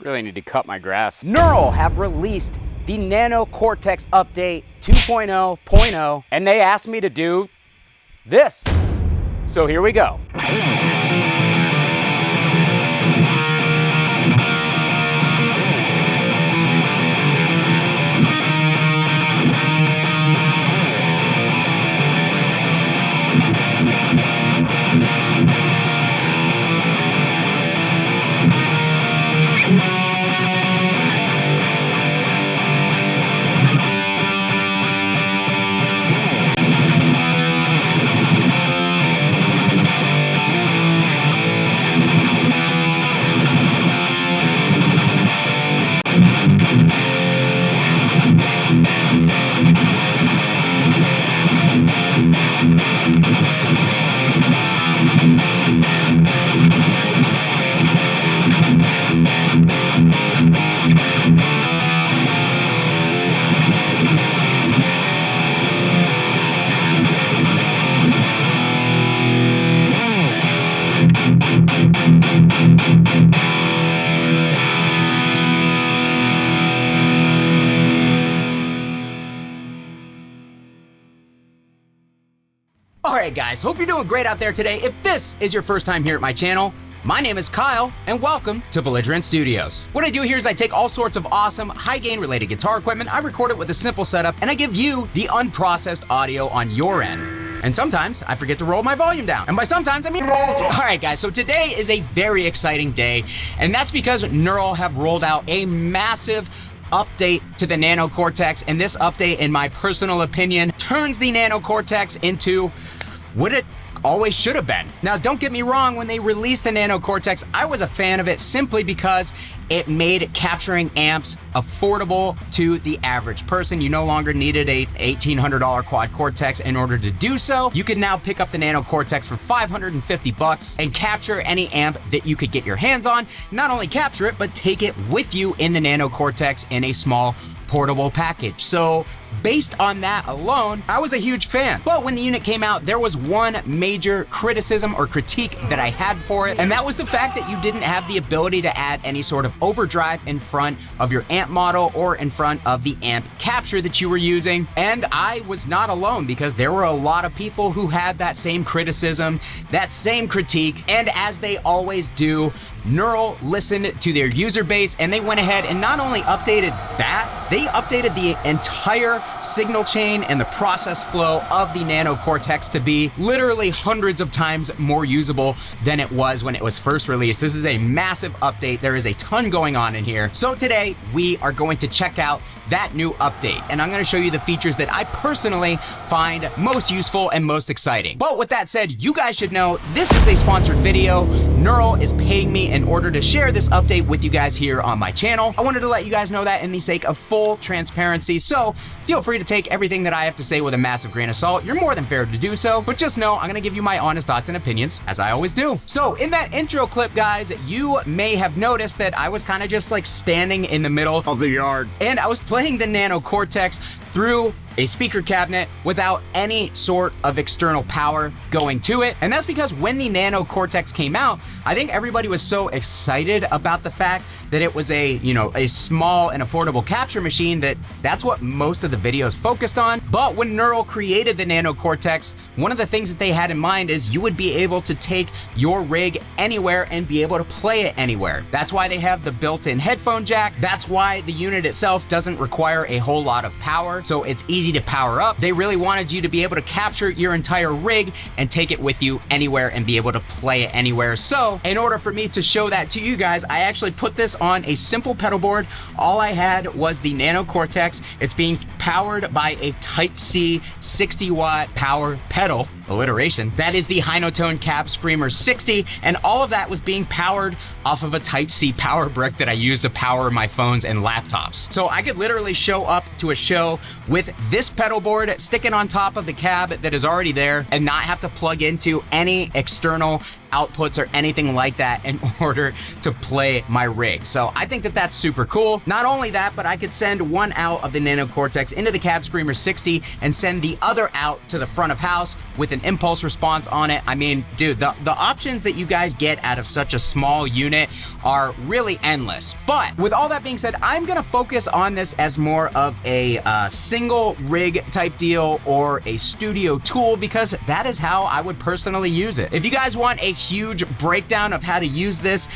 Really need to cut my grass. Neural have released the Nano Cortex update 2.0.0, and they asked me to do this. So here we go. Alright guys, hope you're doing great out there today. If this is your first time here at my channel, my name is Kyle, and welcome to Belligerent Studios. What I do here is I take all sorts of awesome, high-gain related guitar equipment, I record it with a simple setup, and I give you the unprocessed audio on your end. And sometimes I forget to roll my volume down. And by sometimes, I mean roll it. Alright guys, so today is a very exciting day, and that's because Neural have rolled out a massive update to the Nano Cortex, and this update, in my personal opinion, turns the Nano Cortex into what it always should have been. Now, don't get me wrong, when they released the Nano Cortex, I was a fan of it simply because it made capturing amps affordable to the average person. You no longer needed a $1,800 quad Cortex in order to do so. You can now pick up the Nano Cortex for $550 and capture any amp that you could get your hands on. Not only capture it, but take it with you in the Nano Cortex in a small portable package. So based on that alone, I was a huge fan. But when the unit came out, there was one major criticism or critique that I had for it, and that was the fact that you didn't have the ability to add any sort of overdrive in front of your amp model or in front of the amp capture that you were using. And I was not alone, because there were a lot of people who had that same criticism, that same critique, and as they always do, Neural listened to their user base, and they went ahead and not only updated that, they updated the entire signal chain and the process flow of the Nano Cortex to be literally hundreds of times more usable than it was when it was first released. This is a massive update. There is a ton going on in here. So today we are going to check out that new update, and I'm going to show you the features that I personally find most useful and most exciting. But with that said, you guys should know this is a sponsored video. Neural is paying me in order to share this update with you guys here on my channel. I wanted to let you guys know that in the sake of full transparency, so feel free to take everything that I have to say with a massive grain of salt. You're more than fair to do so, but just know I'm going to give you my honest thoughts and opinions, as I always do. So in that intro clip, guys, you may have noticed that I was kind of just like standing in the middle of the yard, and I was playing the Nano Cortex through a speaker cabinet without any sort of external power going to it. And that's because when the Nano Cortex came out, I think everybody was so excited about the fact that it was a small and affordable capture machine that's what most of the videos focused on. But when Neural created the Nano Cortex, one of the things that they had in mind is you would be able to take your rig anywhere and be able to play it anywhere. That's why they have the built-in headphone jack. That's why the unit itself doesn't require a whole lot of power, so it's easy to power up. They really wanted you to be able to capture your entire rig and take it with you anywhere and be able to play it anywhere. So in order for me to show that to you guys, I actually put this on a simple pedal board. All I had was the Nano Cortex. It's being powered by a Type-C 60-watt power pedal. Alliteration. That is the Hynotone Cab Screamer 60, and all of that was being powered off of a Type-C power brick that I use to power my phones and laptops. So I could literally show up to a show with this pedal board sticking on top of the cab that is already there and not have to plug into any external outputs or anything like that in order to play my rig. So I think that that's super cool. Not only that, but I could send one out of the Nano Cortex into the Cab Screamer 60 and send the other out to the front of house with an impulse response on it. I mean, dude, the options that you guys get out of such a small unit are really endless. But with all that being said, I'm gonna focus on this as more of a single rig type deal or a studio tool, because that is how I would personally use it. If you guys want a huge breakdown of how to use this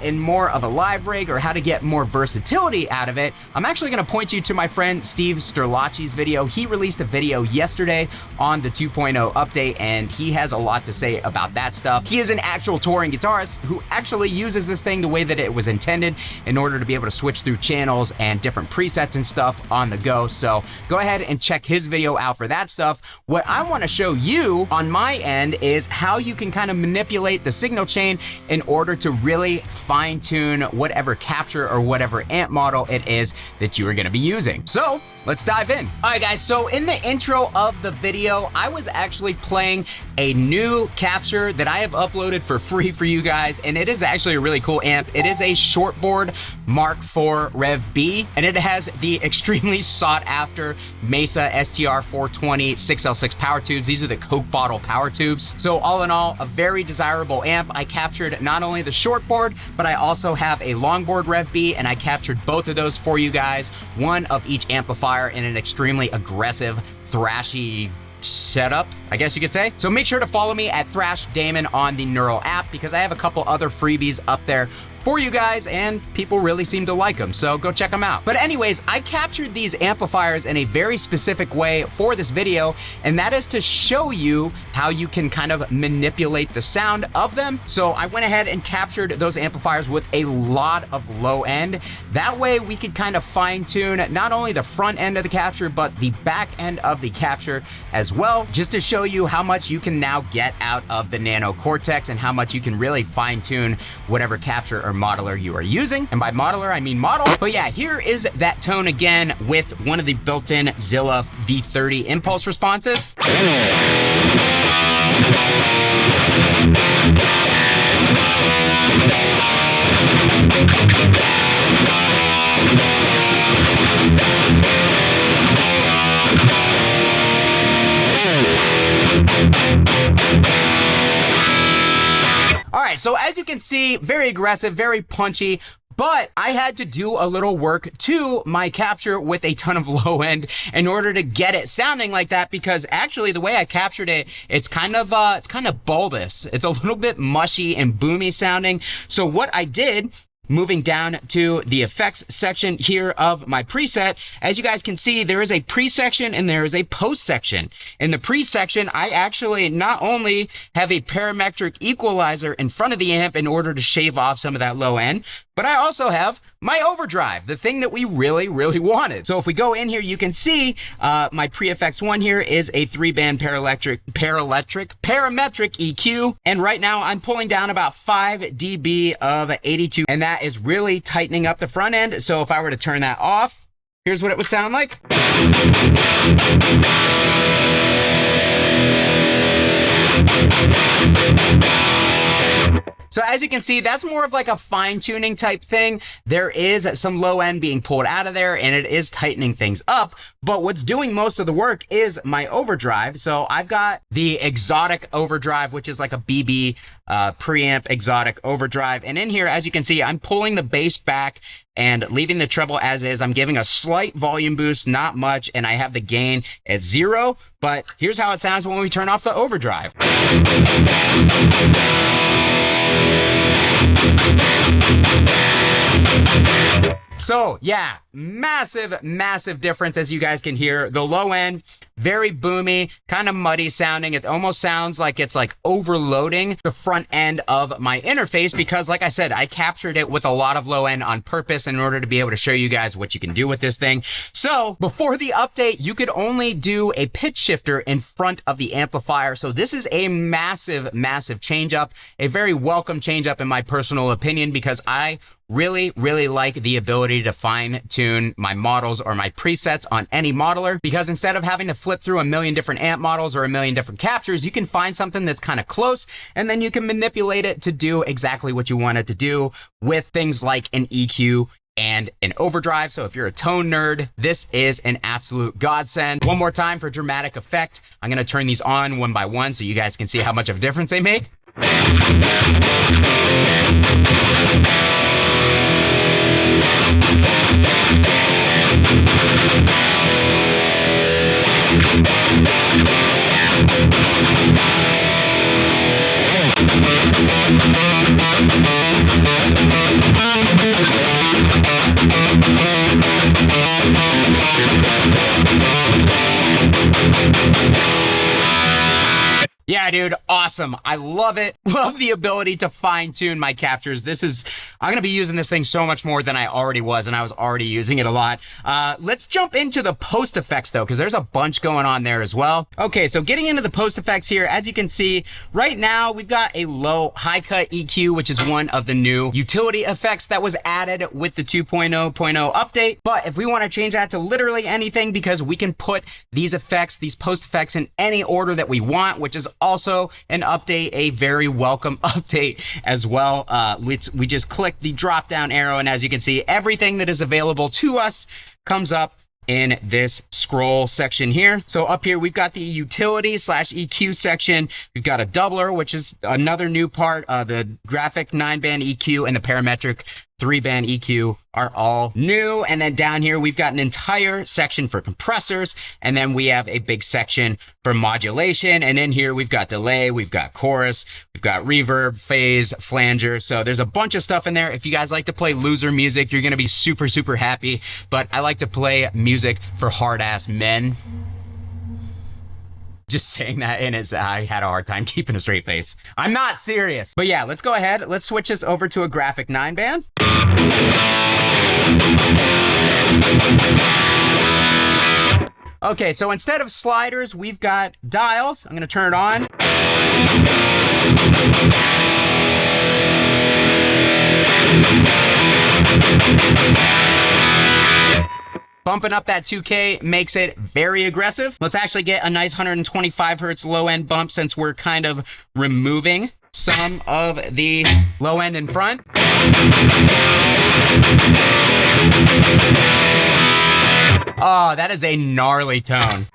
in more of a live rig or how to get more versatility out of it, I'm actually gonna point you to my friend Steve Sterlacci's video. He released a video yesterday on the 2.0 update, and he has a lot to say about that stuff. He is an actual touring guitarist who actually uses this thing the way that it was intended in order to be able to switch through channels and different presets and stuff on the go. So go ahead and check his video out for that stuff. What I want to show you on my end is how you can kind of manipulate the signal chain in order to really fine tune whatever capture or whatever amp model it is that you are going to be using. So let's dive in. All right, guys, so in the intro of the video, I was actually playing a new capture that I have uploaded for free for you guys, and it is actually a really cool amp. It is a Shortboard Mark IV Rev B, and it has the extremely sought after Mesa STR 420 6L6 power tubes. These are the Coke bottle power tubes. So all in all, a very desirable amp. I captured not only the shortboard, but I also have a longboard Rev B, and I captured both of those for you guys, one of each amplifier in an extremely aggressive, thrashy setup, I guess you could say. So make sure to follow me at Thrash Damon on the Neural app, because I have a couple other freebies up there for you guys, and people really seem to like them, so go check them out. But anyways, I captured these amplifiers in a very specific way for this video, and that is to show you how you can kind of manipulate the sound of them. So I went ahead and captured those amplifiers with a lot of low end. That way we could kind of fine tune not only the front end of the capture, but the back end of the capture as well, just to show you how much you can now get out of the Nano Cortex and how much you can really fine tune whatever capture or modeler you are using. And by modeler, I mean model. But yeah, here is that tone again with one of the built-in Zilla V30 impulse responses. All right, so as you can see, very aggressive, very punchy, but I had to do a little work to my capture with a ton of low end in order to get it sounding like that, because actually the way I captured it, it's kind of bulbous. It's a little bit mushy and boomy sounding. So what I did, moving down to the effects section here of my preset, as you guys can see, there is a pre-section and there is a post-section. In the pre-section, I actually not only have a parametric equalizer in front of the amp in order to shave off some of that low end, but I also have my overdrive, the thing that we really, really wanted. So if we go in here, you can see my pre-effects one here is a 3-band parametric EQ. And right now I'm pulling down about 5 dB of 82, and that is really tightening up the front end. So if I were to turn that off, here's what it would sound like. So as you can see, that's more of like a fine tuning type thing. There is some low end being pulled out of there and it is tightening things up. But what's doing most of the work is my overdrive. So I've got the exotic overdrive, which is like a BB preamp exotic overdrive. And in here, as you can see, I'm pulling the bass back and leaving the treble as is. I'm giving a slight volume boost, not much, and I have the gain at 0. But here's how it sounds when we turn off the overdrive. So yeah, massive, massive difference, as you guys can hear. The low end, very boomy, kind of muddy sounding. It almost sounds like it's like overloading the front end of my interface, because like I said, I captured it with a lot of low end on purpose in order to be able to show you guys what you can do with this thing. So before the update, you could only do a pitch shifter in front of the amplifier. So this is a massive, massive change up, a very welcome change up in my personal opinion, because I really, really like the ability to fine tune my models or my presets on any modeler, because instead of having to flip flip through a million different amp models or a million different captures, you can find something that's kind of close, and then you can manipulate it to do exactly what you want it to do with things like an EQ and an overdrive. So if you're a tone nerd, this is an absolute godsend. One more time for dramatic effect. I'm gonna turn these on one by one so you guys can see how much of a difference they make. Yeah, dude, awesome. I love it. Love the ability to fine tune my captures. I'm gonna be using this thing so much more than I already was, and I was already using it a lot. Let's jump into the post effects though, because there's a bunch going on there as well. Okay, so getting into the post effects here, as you can see, right now we've got a low high cut EQ, which is one of the new utility effects that was added with the 2.0.0 update. But if we wanna change that to literally anything, because we can put these effects, these post effects in any order that we want, which is also an update, a very welcome update as well. We just click the drop down arrow, and as you can see, everything that is available to us comes up in this scroll section here. So up here, we've got the utility / EQ section. We've got a doubler, which is another new part. The graphic 9-band EQ and the parametric 3-band EQ are all new. And then down here, we've got an entire section for compressors. And then we have a big section for modulation. And in here, we've got delay, we've got chorus, we've got reverb, phase, flanger. So there's a bunch of stuff in there. If you guys like to play loser music, you're gonna be super, super happy. But I like to play music for hard-ass men. Just saying that in as I had a hard time keeping a straight face. I'm not serious. But yeah, let's go ahead. Let's switch this over to a graphic 9-band. Okay, so instead of sliders, we've got dials. I'm gonna turn it on. Bumping up that 2K makes it very aggressive. Let's actually get a nice 125 hertz low end bump, since we're kind of removing some of the low end in front. Oh, that is a gnarly tone.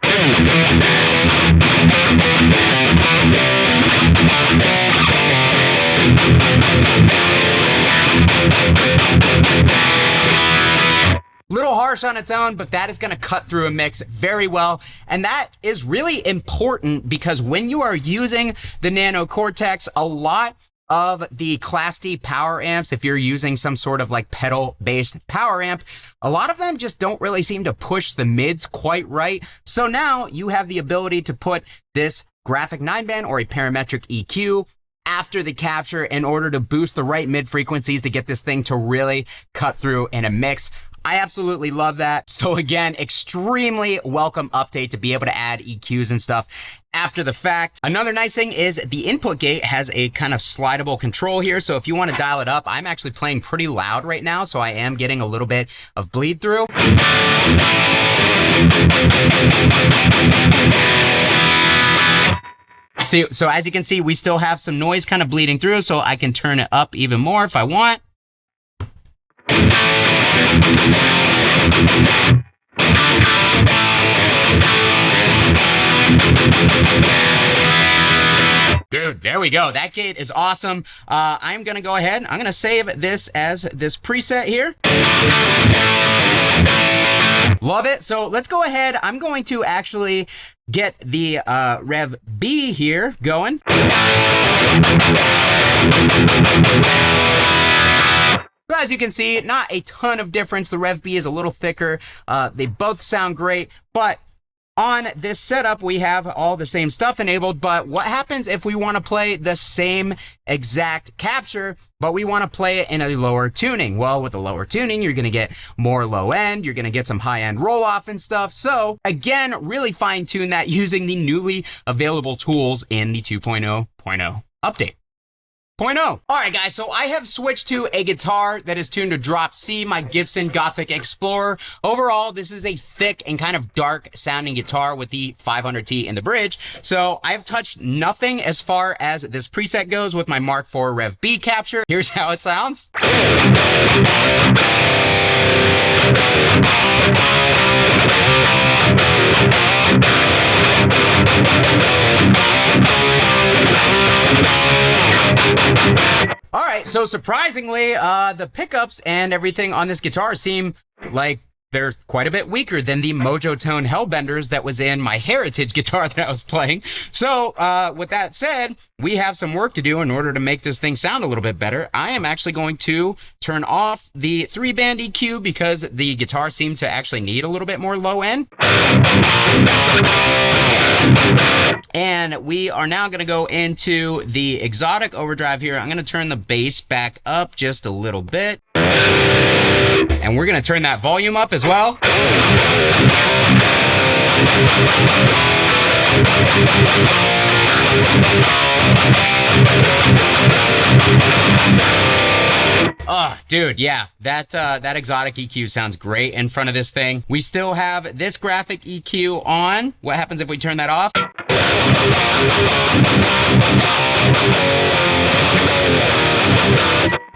Little harsh on its own, but that is gonna cut through a mix very well. And that is really important, because when you are using the Nano Cortex, a lot of the Class D power amps, if you're using some sort of like pedal-based power amp, a lot of them just don't really seem to push the mids quite right. So now you have the ability to put this graphic 9-band or a parametric EQ after the capture in order to boost the right mid frequencies to get this thing to really cut through in a mix. I absolutely love that. So again, extremely welcome update to be able to add EQs and stuff after the fact. Another nice thing is the input gate has a kind of slidable control here. So if you want to dial it up, I'm actually playing pretty loud right now, so I am getting a little bit of bleed through. So as you can see, we still have some noise kind of bleeding through, so I can turn it up even more if I want. Dude, there we go. That gate is awesome. I'm gonna go ahead. I'm gonna save this as this preset here. Love it. So let's go ahead. I'm going to actually get the Rev B here going. But as you can see, not a ton of difference. The Rev B is a little thicker. They both sound great, but on this setup, we have all the same stuff enabled. But what happens if we want to play the same exact capture, but we want to play it in a lower tuning? Well, with a lower tuning, you're going to get more low end. You're going to get some high end roll off and stuff. So again, really fine tune that using the newly available tools in the 2.0.0 update. 2.0. All right, guys, so I have switched to a guitar that is tuned to drop C, my Gibson Gothic Explorer. Overall, this is a thick and kind of dark sounding guitar with the 500T in the bridge. So I've touched nothing as far as this preset goes with my Mark IV Rev B capture. Here's how it sounds. All right, so surprisingly, the pickups and everything on this guitar seem like they're quite a bit weaker than the Mojo Tone Hellbenders that was in my Heritage guitar that I was playing. So with that said, we have some work to do in order to make this thing sound a little bit better. I am actually going to turn off the 3-band EQ because the guitar seemed to actually need a little bit more low end. And we are now going to go into the exotic overdrive here. I'm going to turn the bass back up just a little bit. And we're going to turn that volume up as well. Oh, dude, yeah, that exotic EQ sounds great in front of this thing. We still have this graphic EQ on. What happens if we turn that off?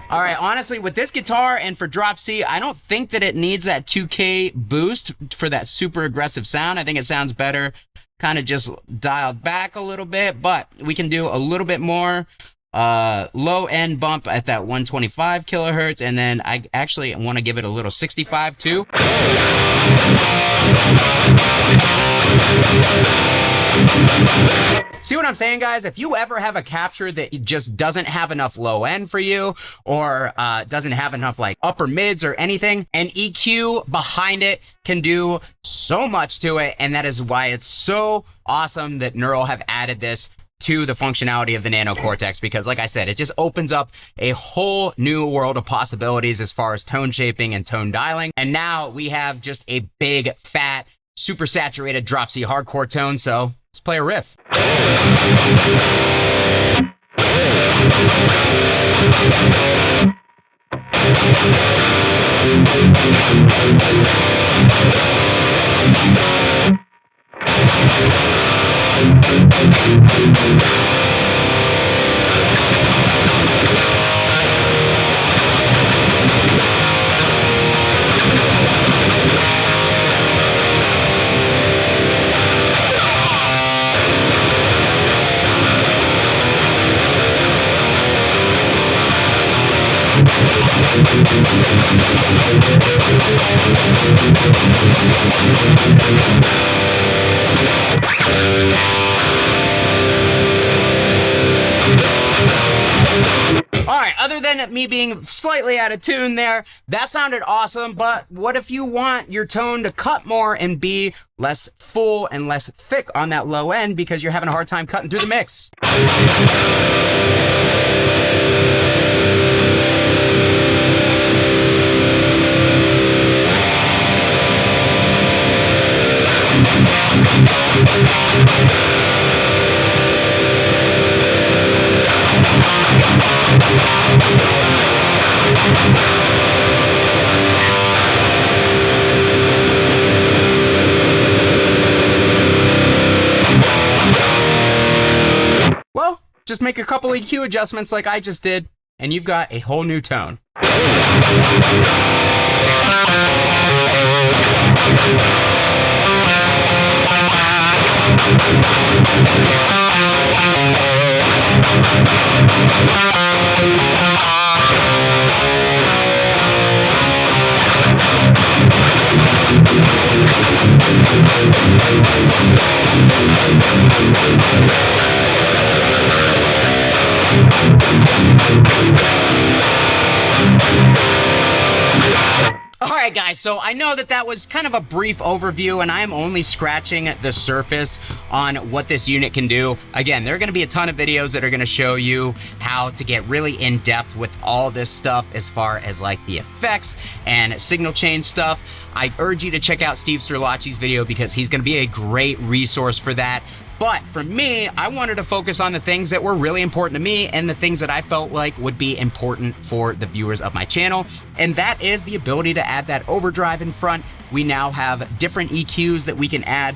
All right, honestly, with this guitar and for drop C, I don't think that it needs that 2K boost for that super aggressive sound. I think it sounds better kind of just dialed back a little bit, but we can do a little bit more low end bump at that 125 kilohertz, and then I actually want to give it a little 65 too. See what I'm saying, guys? If you ever have a capture that just doesn't have enough low end for you, or doesn't have enough like upper mids or anything, an EQ behind it can do so much to it, and that is why it's so awesome that Neural have added this to the functionality of the Nano Cortex, because like I said, it just opens up a whole new world of possibilities as far as tone shaping and tone dialing. And now we have just a big, fat, super saturated drop C hardcore tone, so let's play a riff. Alright, other than me being slightly out of tune there, that sounded awesome, but what if you want your tone to cut more and be less full and less thick on that low end because you're having a hard time cutting through the mix? Well, just make a couple EQ adjustments like I just did, and you've got a whole new tone. Alright guys, so I know that was kind of a brief overview, and I'm only scratching the surface on what this unit can do. Again, there are going to be a ton of videos that are going to show you how to get really in-depth with all this stuff as far as like the effects and signal chain stuff. I urge you to check out Steve Sterlacci's video because he's going to be a great resource for that. But for me, I wanted to focus on the things that were really important to me and the things that I felt like would be important for the viewers of my channel. And that is the ability to add that overdrive in front. We now have different EQs that we can add.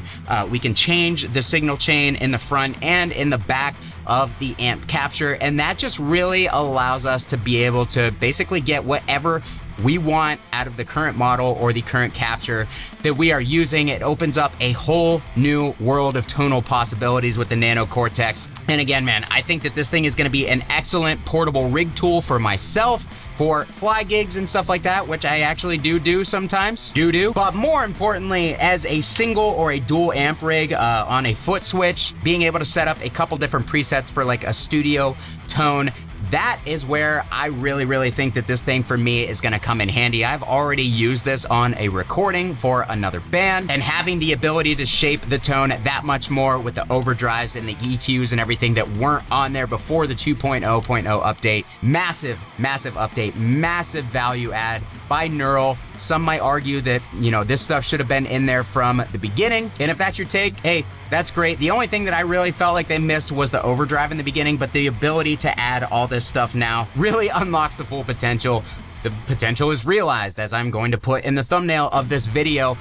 We can change the signal chain in the front and in the back of the amp capture. And that just really allows us to be able to basically get whatever we want out of the current model or the current capture that we are using. It opens up a whole new world of tonal possibilities with the Nano Cortex. And again, man, I think that this thing is gonna be an excellent portable rig tool for myself, for fly gigs and stuff like that, which I actually do sometimes, But more importantly, as a single or a dual amp rig on a foot switch, being able to set up a couple different presets for like a studio tone, that is where I really think that this thing for me is gonna come in handy. I've already used this on a recording for another band, and having the ability to shape the tone that much more with the overdrives and the EQs and everything that weren't on there before the 2.0.0 update. Massive update, massive value add by Neural. Some might argue that, you know, this stuff should have been in there from the beginning. And if that's your take, hey, that's great. The only thing that I really felt like they missed was the overdrive in the beginning, but the ability to add all this stuff now really unlocks the full potential. The potential is realized, as I'm going to put in the thumbnail of this video.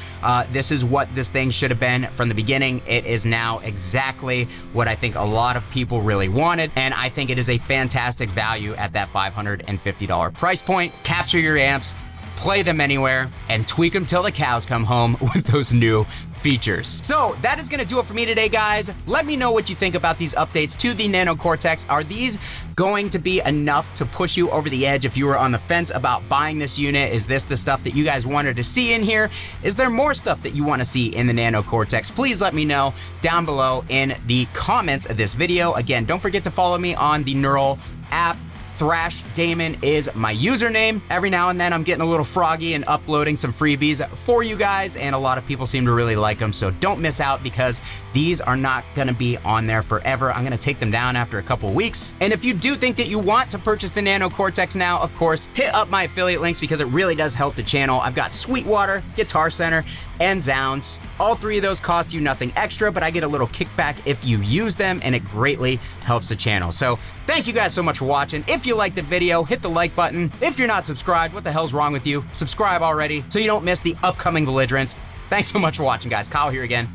This is what this thing should have been from the beginning. It is now exactly what I think a lot of people really wanted, and I think it is a fantastic value at that $550 price point. Capture your amps, play them anywhere, and tweak them till the cows come home with those new features. So that is gonna do it for me today, guys. Let me know what you think about these updates to the Nano Cortex. Are these going to be enough to push you over the edge if you were on the fence about buying this unit? Is this the stuff that you guys wanted to see in here? Is there more stuff that you wanna see in the Nano Cortex? Please let me know down below in the comments of this video. Again, don't forget to follow me on the Neural app. Thrash Damon is my username. Every now and then I'm getting a little froggy and uploading some freebies for you guys, and a lot of people seem to really like them, so don't miss out because these are not gonna be on there forever. I'm gonna take them down after a couple weeks. And if you do think that you want to purchase the Nano Cortex now, of course, hit up my affiliate links because it really does help the channel. I've got Sweetwater, Guitar Center, and Zounds. All three of those cost you nothing extra, but I get a little kickback if you use them, and it greatly helps the channel. So thank you guys so much for watching. If you liked the video, hit the like button. If you're not subscribed, what the hell's wrong with you? Subscribe already so you don't miss the upcoming belligerents. Thanks so much for watching, guys. Kyle here again.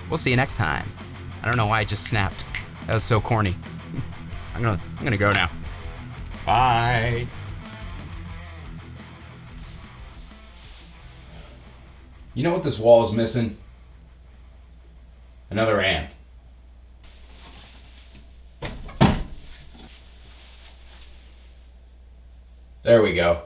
We'll see you next time. I don't know why I just snapped. That was so corny. I'm gonna go now. Bye. You know what this wall is missing? Another amp. There we go.